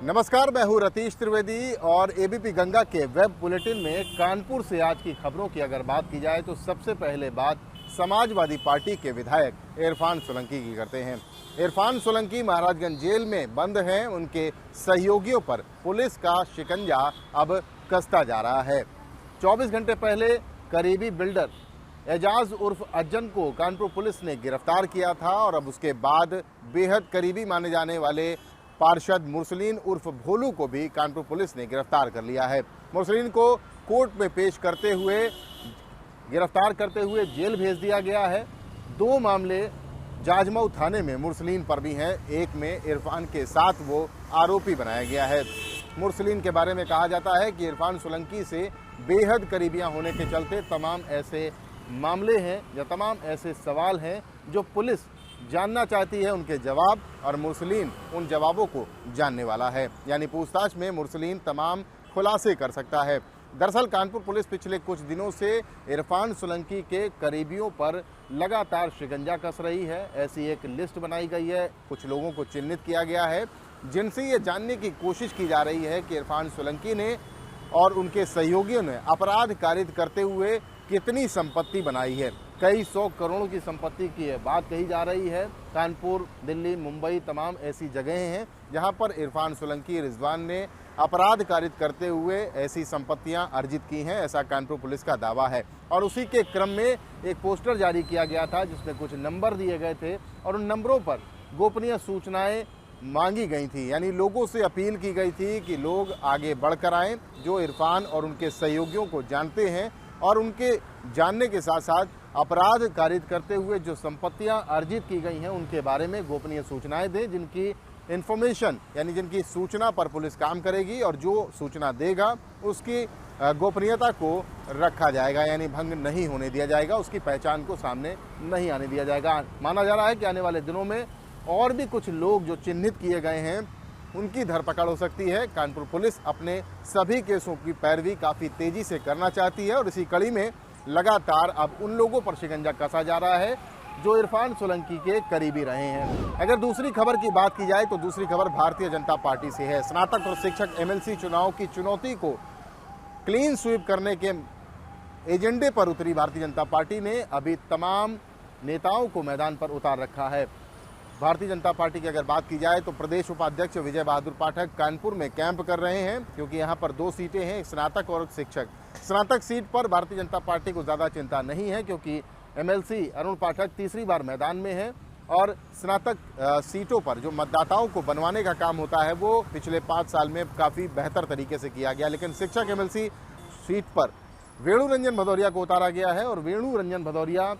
नमस्कार, मैं हूं रतीश त्रिवेदी और एबीपी गंगा के वेब बुलेटिन में कानपुर से आज की खबरों की अगर बात की जाए तो सबसे पहले बात समाजवादी पार्टी के विधायक इरफान सोलंकी की करते हैं। इरफान सोलंकी महाराजगंज जेल में बंद हैं। उनके सहयोगियों पर पुलिस का शिकंजा अब कसता जा रहा है। 24 घंटे पहले करीबी बिल्डर एजाज उर्फ अज्जन को कानपुर पुलिस ने गिरफ्तार किया था और अब उसके बाद बेहद करीबी माने जाने वाले पार्षद मुरसलीन उर्फ भोलू को भी कानपुर पुलिस ने गिरफ्तार कर लिया है। मुरसलीन को कोर्ट में पेश करते हुए गिरफ्तार करते हुए जेल भेज दिया गया है। 2 मामले जाजमऊ थाने में मुरसलीन पर भी हैं। एक में इरफान के साथ वो आरोपी बनाया गया है। मुरसलीन के बारे में कहा जाता है कि इरफान सोलंकी से बेहद करीबियां होने के चलते तमाम ऐसे मामले हैं या तमाम ऐसे सवाल हैं जो पुलिस जानना चाहती है, उनके जवाब, और मुरसलीन उन जवाबों को जानने वाला है। यानी पूछताछ में मुरसलीन तमाम खुलासे कर सकता है। दरअसल कानपुर पुलिस पिछले कुछ दिनों से इरफान सोलंकी के करीबियों पर लगातार शिकंजा कस रही है। ऐसी एक लिस्ट बनाई गई है, कुछ लोगों को चिन्हित किया गया है जिनसे ये जानने की कोशिश की जा रही है कि इरफान सोलंकी ने और उनके सहयोगियों ने अपराध कारित करते हुए कितनी संपत्ति बनाई है। कई 100 करोड़ की संपत्ति की बात कही जा रही है। कानपुर, दिल्ली, मुंबई तमाम ऐसी जगहें हैं जहां पर इरफान सोलंकी, रिजवान ने अपराध कारित करते हुए ऐसी संपत्तियां अर्जित की हैं, ऐसा कानपुर पुलिस का दावा है। और उसी के क्रम में एक पोस्टर जारी किया गया था जिसमें कुछ नंबर दिए गए थे और उन नंबरों पर गोपनीय सूचनाएं मांगी गई थी। यानी लोगों से अपील की गई थी कि लोग आगे बढ़कर आएं जो इरफान और उनके सहयोगियों को जानते हैं और उनके जानने के साथ साथ अपराध कारित करते हुए जो संपत्तियां अर्जित की गई हैं उनके बारे में गोपनीय सूचनाएं दें, जिनकी इंफॉर्मेशन यानी जिनकी सूचना पर पुलिस काम करेगी और जो सूचना देगा उसकी गोपनीयता को रखा जाएगा, यानी भंग नहीं होने दिया जाएगा, उसकी पहचान को सामने नहीं आने दिया जाएगा। माना जा रहा है कि आने वाले दिनों में और भी कुछ लोग जो चिन्हित किए गए हैं उनकी धरपकड़ हो सकती है। कानपुर पुलिस अपने सभी केसों की पैरवी काफ़ी तेजी से करना चाहती है और इसी कड़ी में लगातार अब उन लोगों पर शिकंजा कसा जा रहा है जो इरफान सोलंकी के करीबी रहे हैं। अगर दूसरी खबर की बात की जाए तो दूसरी खबर भारतीय जनता पार्टी से है। स्नातक और शिक्षक एमएलसी चुनाव की चुनौती को क्लीन स्वीप करने के एजेंडे पर उतरी भारतीय जनता पार्टी ने अभी तमाम नेताओं को मैदान पर उतार रखा है। भारतीय जनता पार्टी की अगर बात की जाए तो प्रदेश उपाध्यक्ष विजय बहादुर पाठक कानपुर में कैंप कर रहे हैं क्योंकि यहां पर 2 सीटें हैं, स्नातक और शिक्षक। स्नातक सीट पर भारतीय जनता पार्टी को ज़्यादा चिंता नहीं है क्योंकि एमएलसी अरुण पाठक तीसरी बार मैदान में है और स्नातक सीटों पर जो मतदाताओं को बनवाने का काम होता है वो पिछले 5 साल में काफ़ी बेहतर तरीके से किया गया। लेकिन शिक्षक एमएलसी सीट पर वेणु रंजन भदौरिया को उतारा गया है और वेणु रंजन भदौरिया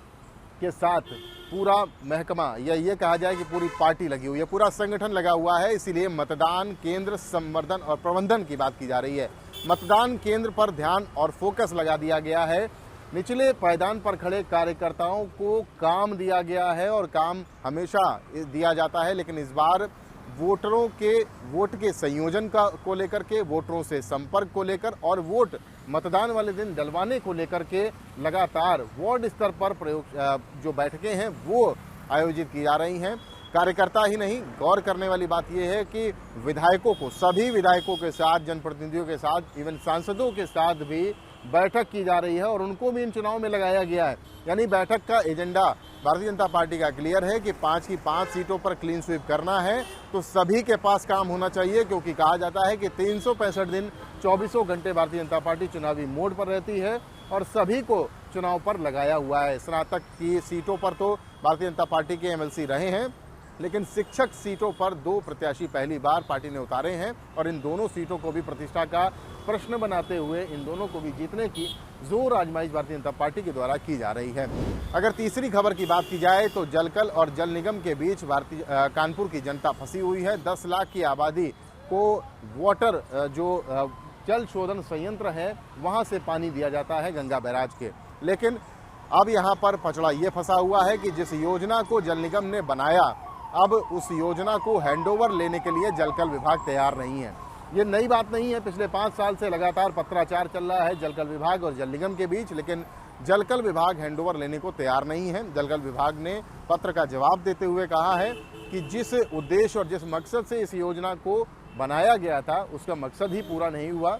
के साथ पूरा महकमा या ये कहा जाए कि पूरी पार्टी लगी हुई है, पूरा संगठन लगा हुआ है। इसीलिए मतदान केंद्र संवर्धन और प्रबंधन की बात की जा रही है। मतदान केंद्र पर ध्यान और फोकस लगा दिया गया है। निचले पायदान पर खड़े कार्यकर्ताओं को काम दिया गया है और काम हमेशा दिया जाता है, लेकिन इस बार वोटरों के वोट के संयोजन को लेकर के, वोटरों से संपर्क को लेकर और वोट मतदान वाले दिन डलवाने को लेकर के लगातार वार्ड स्तर पर जो बैठकें हैं वो आयोजित की जा रही हैं। कार्यकर्ता ही नहीं, गौर करने वाली बात यह है कि विधायकों को, सभी विधायकों के साथ, जनप्रतिनिधियों के साथ, इवन सांसदों के साथ भी बैठक की जा रही है और उनको भी इन चुनाव में लगाया गया है। यानी बैठक का एजेंडा भारतीय जनता पार्टी का क्लियर है कि 5 की 5 सीटों पर क्लीन स्वीप करना है तो सभी के पास काम होना चाहिए, क्योंकि कहा जाता है कि 365 दिन 24 घंटे भारतीय जनता पार्टी चुनावी मोड पर रहती है और सभी को चुनाव पर लगाया हुआ है। स्नातक की सीटों पर तो भारतीय जनता पार्टी के एमएलसी रहे हैं, लेकिन शिक्षक सीटों पर 2 प्रत्याशी पहली बार पार्टी ने उतारे हैं और इन दोनों सीटों को भी प्रतिष्ठा का प्रश्न बनाते हुए इन दोनों को भी जीतने की जोर आजमाइश भारतीय जनता पार्टी के द्वारा की जा रही है। अगर तीसरी खबर की बात की जाए तो जलकल और जल निगम के बीच कानपुर की जनता फंसी हुई है। 10 लाख की आबादी को वाटर जो जल शोधन संयंत्र है वहां से पानी दिया जाता है गंगा बैराज के, लेकिन अब यहां पर पचड़ा ये फंसा हुआ है कि जिस योजना को जल निगम ने बनाया, अब उस योजना को हैंडओवर लेने के लिए जलकल विभाग तैयार नहीं है। ये नई बात नहीं है, पिछले 5 साल से लगातार पत्राचार चल रहा है जलकल विभाग और जल निगम के बीच, लेकिन जलकल विभाग हैंडओवर लेने को तैयार नहीं है। जलकल विभाग ने पत्र का जवाब देते हुए कहा है कि जिस उद्देश्य और जिस मकसद से इस योजना को बनाया गया था उसका मकसद ही पूरा नहीं हुआ।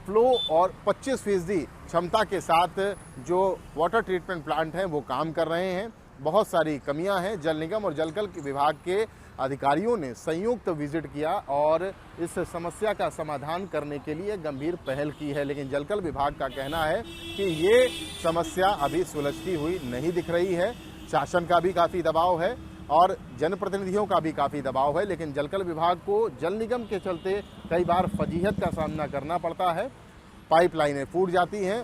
फ्लो और 25% क्षमता के साथ जो वाटर ट्रीटमेंट प्लांट हैं वो काम कर रहे हैं। बहुत सारी कमियां हैं। जल निगम और जलकल विभाग के अधिकारियों ने संयुक्त विजिट किया और इस समस्या का समाधान करने के लिए गंभीर पहल की है, लेकिन जलकल विभाग का कहना है कि ये समस्या अभी सुलझती हुई नहीं दिख रही है। शासन का भी काफ़ी दबाव है और जनप्रतिनिधियों का भी काफ़ी दबाव है, लेकिन जलकल विभाग को जल निगम के चलते कई बार फजीहत का सामना करना पड़ता है। पाइपलाइनें फूट जाती हैं,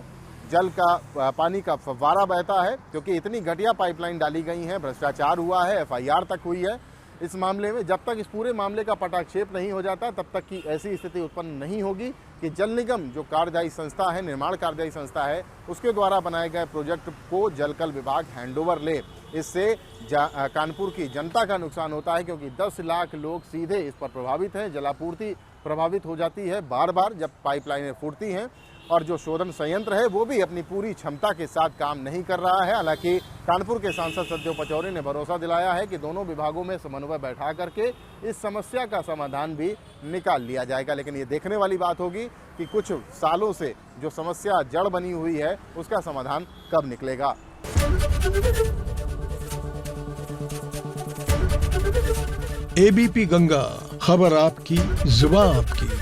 जल का पानी का फव्वारा बहता है क्योंकि इतनी घटिया पाइपलाइन डाली गई हैं, भ्रष्टाचार हुआ है, FIR तक हुई है इस मामले में। जब तक इस पूरे मामले का पटाक्षेप नहीं हो जाता तब तक की ऐसी स्थिति उत्पन्न नहीं होगी कि जल निगम जो कार्यदायी संस्था है, निर्माण कार्यदायी संस्था है, उसके द्वारा बनाए गए प्रोजेक्ट को जलकल विभाग हैंडओवर ले। इससे कानपुर की जनता का नुकसान होता है क्योंकि 10 लाख लोग सीधे इस पर प्रभावित हैं। जलापूर्ति प्रभावित हो जाती है बार बार जब पाइपलाइनें फूटती हैं और जो शोधन संयंत्र है वो भी अपनी पूरी क्षमता के साथ काम नहीं कर रहा है। हालांकि कानपुर के सांसद सत्यदेव पचौरी ने भरोसा दिलाया है कि दोनों विभागों में समन्वय बैठा करके इस समस्या का समाधान भी निकाल लिया जाएगा। लेकिन ये देखने वाली बात होगी कि कुछ सालों से जो समस्या जड़ बनी हुई है उसका समाधान कब निकलेगा। ABP गंगा, खबर आपकी, जुबान आपकी।